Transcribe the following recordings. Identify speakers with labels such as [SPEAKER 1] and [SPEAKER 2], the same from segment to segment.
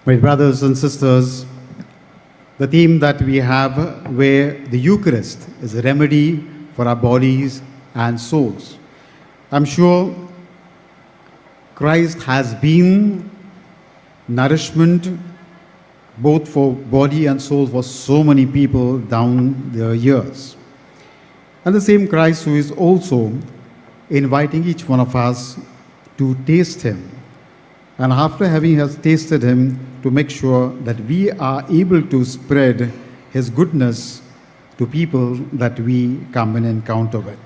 [SPEAKER 1] My brothers and sisters, the theme that we have, where the Eucharist is a remedy for our bodies and souls. I'm sure Christ has been nourishment both for body and soul for so many people down the years. And the same Christ who is also inviting each one of us to taste Him. And after having us tasted Him, to make sure that we are able to spread His goodness to people that we come and encounter with.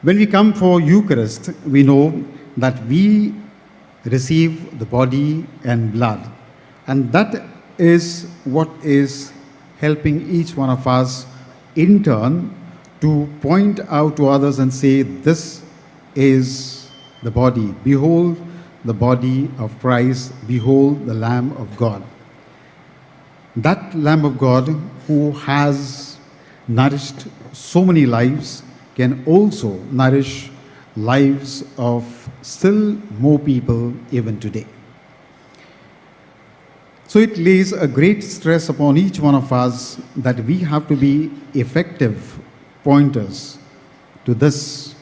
[SPEAKER 1] When we come for Eucharist, we know that we receive the body and blood. And that is what is helping each one of us in turn to point out to others and say, this is the body. Behold the body of Christ. Behold the Lamb of God. That Lamb of God who has nourished so many lives can also nourish lives of still more people even today. So it lays a great stress upon each one of us that we have to be effective pointers to this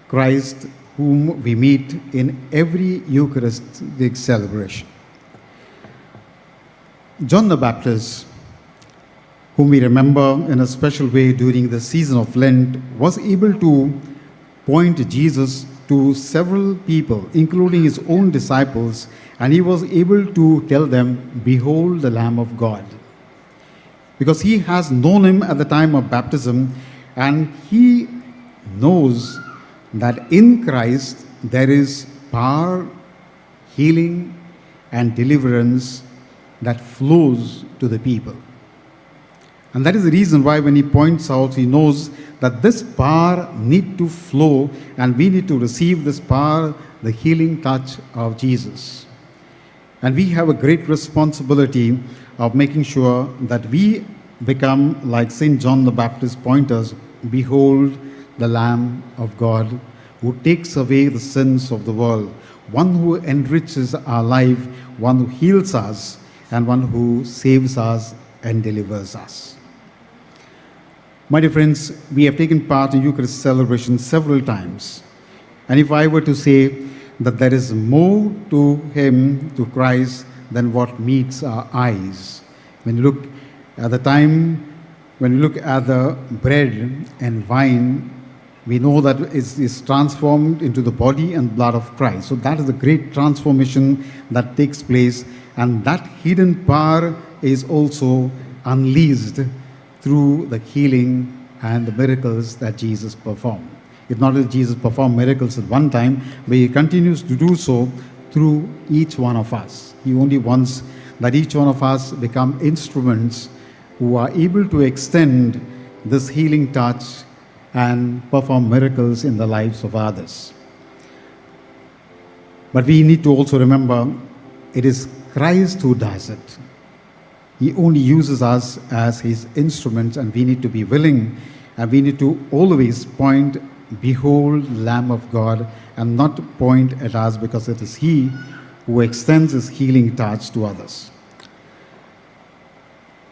[SPEAKER 1] Christ whom we meet in every Eucharistic celebration. John the Baptist, whom we remember in a special way during the season of Lent, was able to point Jesus to several people, including his own disciples, and he was able to tell them, behold the Lamb of God. Because he has known him at the time of baptism, and he knows that in Christ there is power, healing, and deliverance that flows to the people. And that is the reason why when he points out, he knows that this power need to flow and we need to receive this power, the healing touch of Jesus. And we have a great responsibility of making sure that we become like St. John the Baptist pointers, behold the Lamb of God who takes away the sins of the world, one who enriches our life, one who heals us, and one who saves us and delivers us. My dear friends, we have taken part in Eucharist celebration several times. And if I were to say that there is more to Him, to Christ, than what meets our eyes, when you look at the time, when we look at the bread and wine, we know that it is transformed into the body and blood of Christ. So that is the great transformation that takes place, and that hidden power is also unleashed through the healing and the miracles that Jesus performed. It's not that Jesus performed miracles at one time, but He continues to do so through each one of us. He only wants that each one of us become instruments who are able to extend this healing touch and perform miracles in the lives of others. But we need to also remember it is Christ who does it. He only uses us as His instruments, and we need to be willing, and we need to always point, behold, Lamb of God, and not point at us, because it is He who extends His healing touch to others.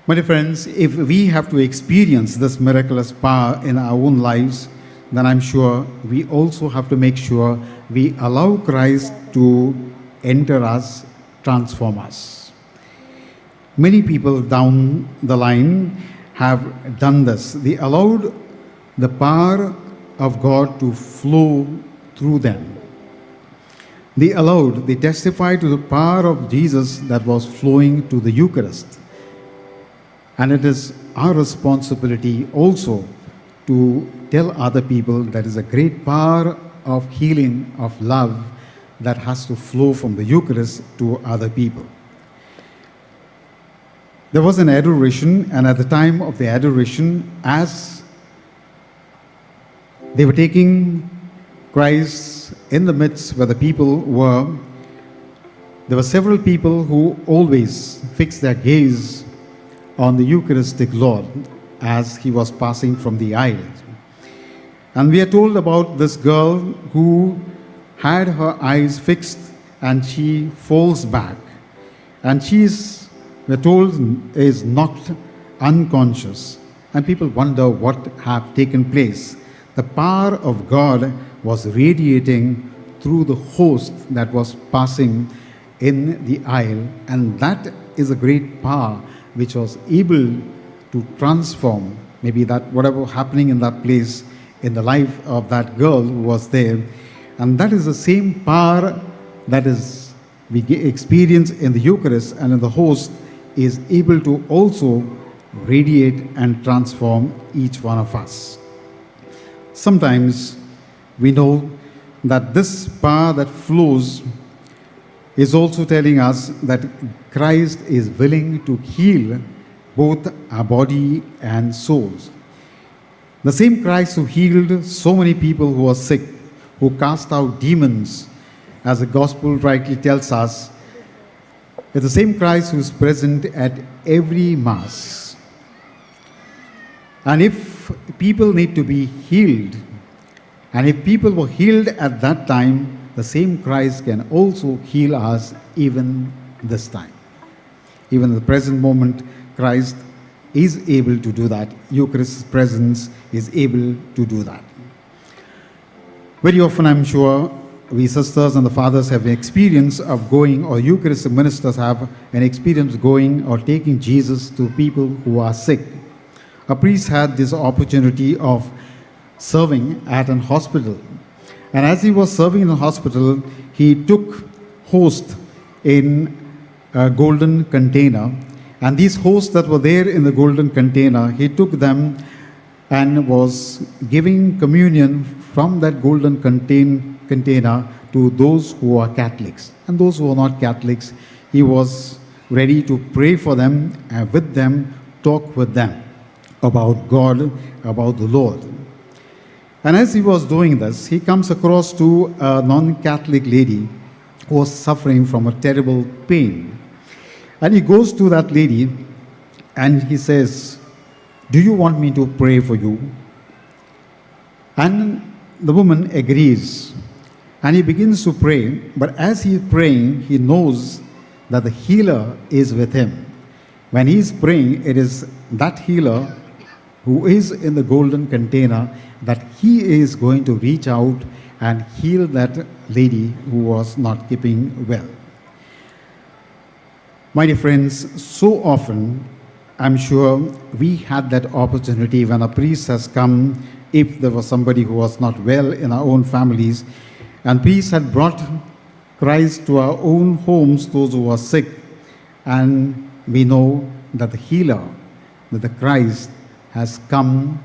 [SPEAKER 1] My dear friends, if we have to experience this miraculous power in our own lives, then I'm sure we also have to make sure we allow Christ to enter us, transform us. Many people down the line have done this. They allowed the power of God to flow through them. They testified to the power of Jesus that was flowing to the Eucharist. And it is our responsibility also to tell other people there is a great power of healing, of love that has to flow from the Eucharist to other people. There was an adoration, and at the time of the adoration, as they were taking Christ in the midst where the people were, there were several people who always fixed their gaze on the Eucharistic Lord as He was passing from the aisle. And we are told about this girl who had her eyes fixed and she falls back. And we're told, is knocked unconscious. And people wonder what have taken place. The power of God was radiating through the host that was passing in the aisle, and that is a great power which was able to transform maybe that whatever happening in that place in the life of that girl who was there. And that is the same power that is we experience in the Eucharist and in the host is able to also radiate and transform each one of us. Sometimes we know that this power that flows is also telling us that Christ is willing to heal both our body and souls. The same Christ who healed so many people who were sick, who cast out demons, as the gospel rightly tells us, is the same Christ who is present at every Mass. And if people need to be healed, and if people were healed at that time, the same Christ can also heal us even this time. Even in the present moment, Christ is able to do that. Eucharist's presence is able to do that. Very often, I'm sure, we sisters and the fathers have an experience of going, or Eucharistic ministers have an experience going or taking Jesus to people who are sick. A priest had this opportunity of serving at an hospital. And as he was serving in the hospital, he took host in a golden container. And these hosts that were there in the golden container, he took them and was giving communion from that golden container to those who are Catholics. And those who are not Catholics, he was ready to pray for them and with them, talk with them about God, about the Lord. And as he was doing this, he comes across to a non-Catholic lady who was suffering from a terrible pain. And he goes to that lady and he says, "Do you want me to pray for you?" And the woman agrees. And he begins to pray. But as he is praying, he knows that the healer is with him. When he is praying, it is that healer who is in the golden container that he is going to reach out and heal that lady who was not keeping well. My dear friends, so often, I'm sure we had that opportunity when a priest has come, if there was somebody who was not well in our own families, and priests had brought Christ to our own homes, those who were sick, and we know that the healer, that the Christ has come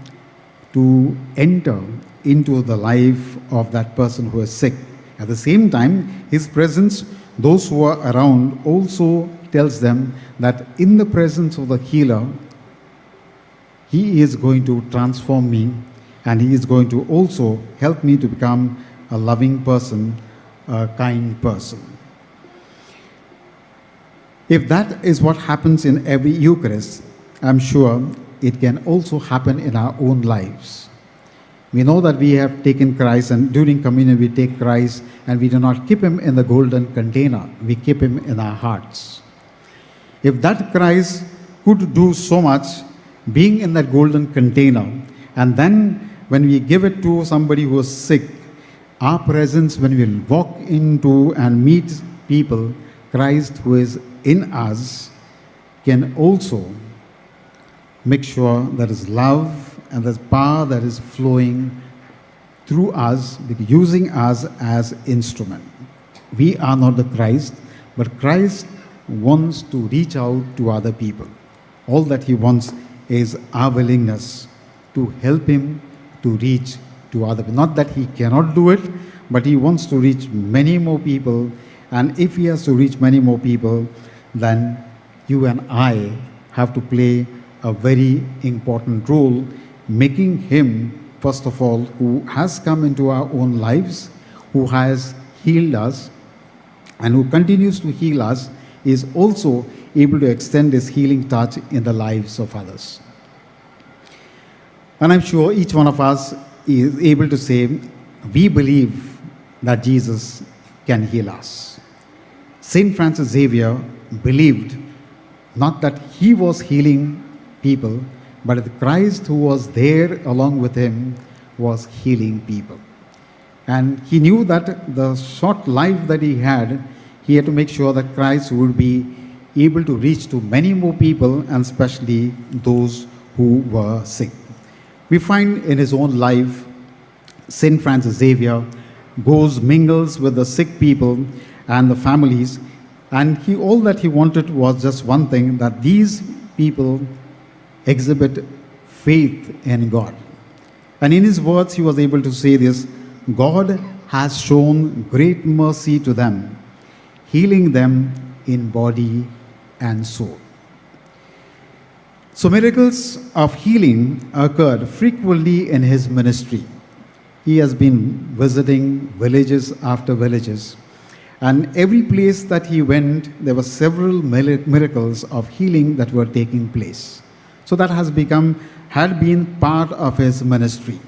[SPEAKER 1] to enter into the life of that person who is sick. At the same time, his presence, those who are around, also tells them that in the presence of the healer, he is going to transform me and he is going to also help me to become a loving person, a kind person. If that is what happens in every Eucharist, I'm sure it can also happen in our own lives. We know that we have taken Christ, and during communion we take Christ and we do not keep him in the golden container, we keep him in our hearts. If that Christ could do so much being in that golden container, and then when we give it to somebody who is sick, our presence when we walk into and meet people, Christ who is in us can also make sure there is love and there's power that is flowing through us, using us as instrument. We are not the Christ, but Christ wants to reach out to other people. All that he wants is our willingness to help him to reach to other people. Not that he cannot do it, but he wants to reach many more people. And if he has to reach many more people, then you and I have to play a very important role, making him, first of all, who has come into our own lives, who has healed us, and who continues to heal us, is also able to extend his healing touch in the lives of others. And I'm sure each one of us is able to say, we believe that Jesus can heal us. Saint Francis Xavier believed not that he was healing people, but that Christ who was there along with him was healing people. And he knew that the short life that he had to make sure that Christ would be able to reach to many more people, and especially those who were sick. We find in his own life, Saint Francis Xavier goes, mingles with the sick people and the families, and all that he wanted was just one thing, that these people exhibit faith in God. And in his words, he was able to say this: God has shown great mercy to them, healing them in body and soul. So miracles of healing occurred frequently in his ministry. He has been visiting villages after villages, and every place that he went, there were several miracles of healing that were taking place. So that had been part of his ministry.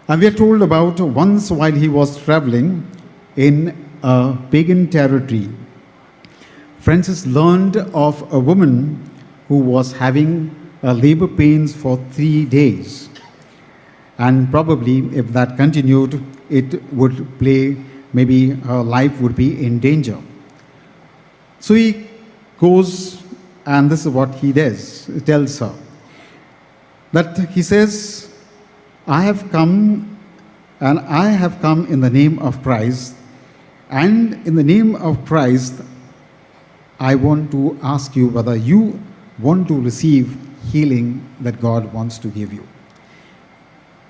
[SPEAKER 1] And we are told about once while he was traveling in a pagan territory, Francis learned of a woman who was having labor pains for 3 days. And probably if that continued, maybe her life would be in danger. So he goes, and this is what he does. He tells her that he says, I have come in the name of Christ, and in the name of Christ, I want to ask you whether you want to receive healing that God wants to give you.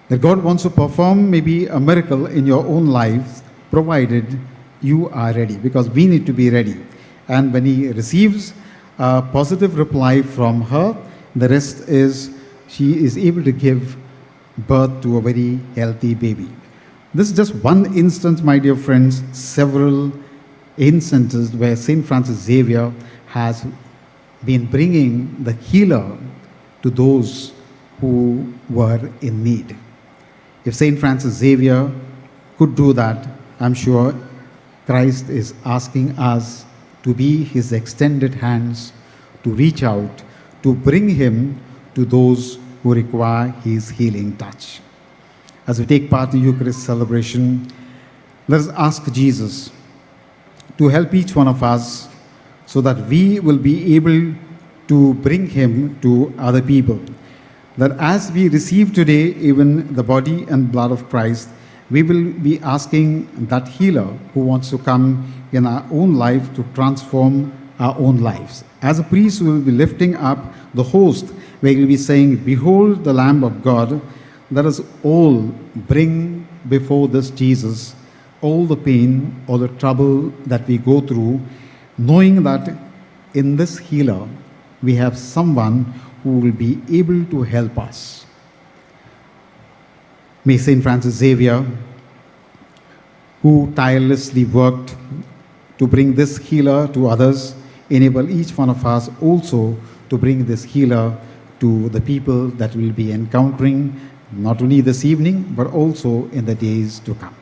[SPEAKER 1] That God wants to perform maybe a miracle in your own lives, provided you are ready, because we need to be ready. And when he receives a positive reply from her, the rest is she is able to give birth to a very healthy baby. This is just one instance, my dear friends, several instances where St. Francis Xavier has been bringing the healer to those who were in need. If St. Francis Xavier could do that, I'm sure Christ is asking us to be his extended hands, to reach out, to bring him to those who require his healing touch. As we take part in the Eucharist celebration, let us ask Jesus to help each one of us so that we will be able to bring him to other people. That as we receive today even the body and blood of Christ, we will be asking that healer who wants to come in our own life to transform our own lives. As a priest, we will be lifting up the host, where we will be saying, behold the Lamb of God. Let us all bring before this Jesus all the pain, all the trouble that we go through, knowing that in this healer we have someone who will be able to help us. May St. Francis Xavier, who tirelessly worked to bring this healer to others, enable each one of us also to bring this healer to the people that we'll be encountering, not only this evening, but also in the days to come.